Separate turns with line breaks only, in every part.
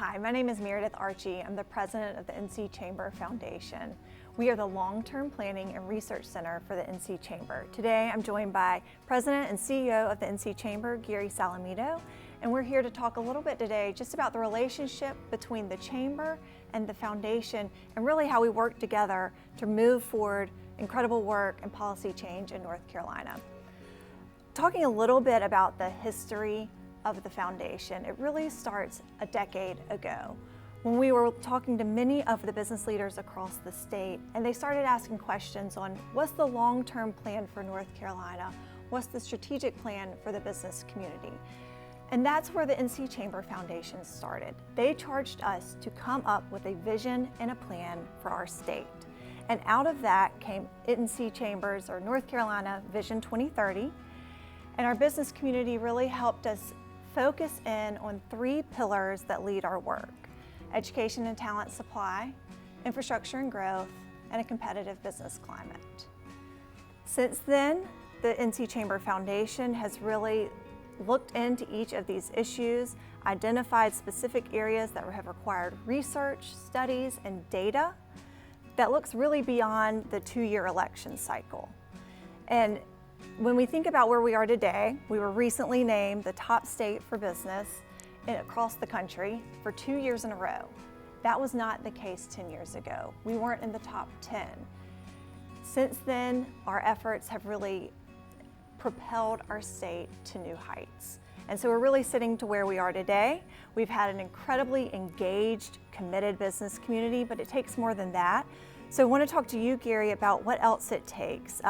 Hi, my name is Meredith Archie. I'm the president of the NC Chamber Foundation. We are the Long-Term Planning and Research Center for the NC Chamber. Today I'm joined by President and CEO of the NC Chamber, Gary Salamido, and we're here to talk a little bit today just about the relationship between the Chamber and the Foundation and really how we work together to move forward incredible work and policy change in North Carolina. Talking a little bit about the history of the foundation, it really starts a decade ago when we were talking to many of the business leaders across the state, and they started asking questions on what's the long-term plan for North Carolina, what's the strategic plan for the business community. And that's where the NC Chamber Foundation started. They charged us to come up with a vision and a plan for our state. And out of that came NC Chambers, or North Carolina Vision 2030. And our business community really helped us focus in on three pillars that lead our work: education and talent supply, infrastructure and growth, and a competitive business climate. Since then, the NC Chamber Foundation has really looked into each of these issues, identified specific areas that have required research, studies, and data that looks really beyond the two-year election cycle. And when we think about where we are today, we were recently named the top state for business across the country for 2 years in a row. That was not the case 10 years ago. We weren't in the top 10. Since then, our efforts have really propelled our state to new heights. And so we're really sitting to where we are today. We've had an incredibly engaged, committed business community, but it takes more than that. So I want to talk to you, Gary, about what else it takes.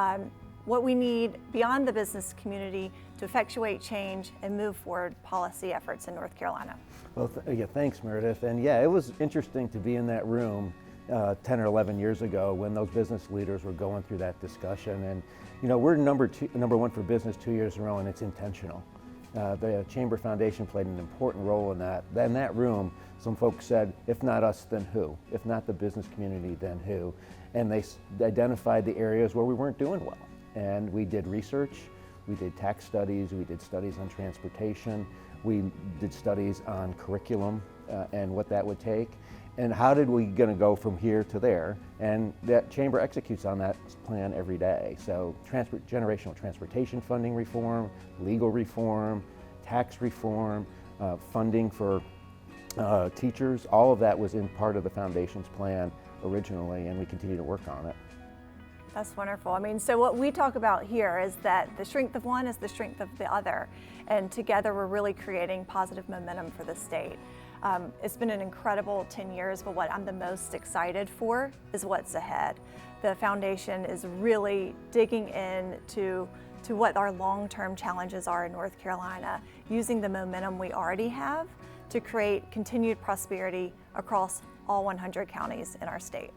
What we need beyond the business community to effectuate change and move forward policy efforts in North Carolina.
Well, thanks, Meredith. And yeah, it was interesting to be in that room 10 or 11 years ago when those business leaders were going through that discussion. And you know, we're number one for business 2 years in a row, and it's intentional. The Chamber Foundation played an important role in that. In that room, some folks said, if not us, then who? If not the business community, then who? And they identified the areas where we weren't doing well. And we did research, we did tax studies, we did studies on transportation, we did studies on curriculum and what that would take, and how did we gonna go from here to there? And that chamber executes on that plan every day. So generational transportation funding reform, legal reform, tax reform, funding for teachers, all of that was in part of the foundation's plan originally, and we continue to work on it.
That's wonderful. I mean, so what we talk about here is that the strength of one is the strength of the other, and together we're really creating positive momentum for the state. It's been an incredible 10 years, but what I'm the most excited for is what's ahead. The foundation is really digging into what our long-term challenges are in North Carolina, using the momentum we already have to create continued prosperity across all 100 counties in our state.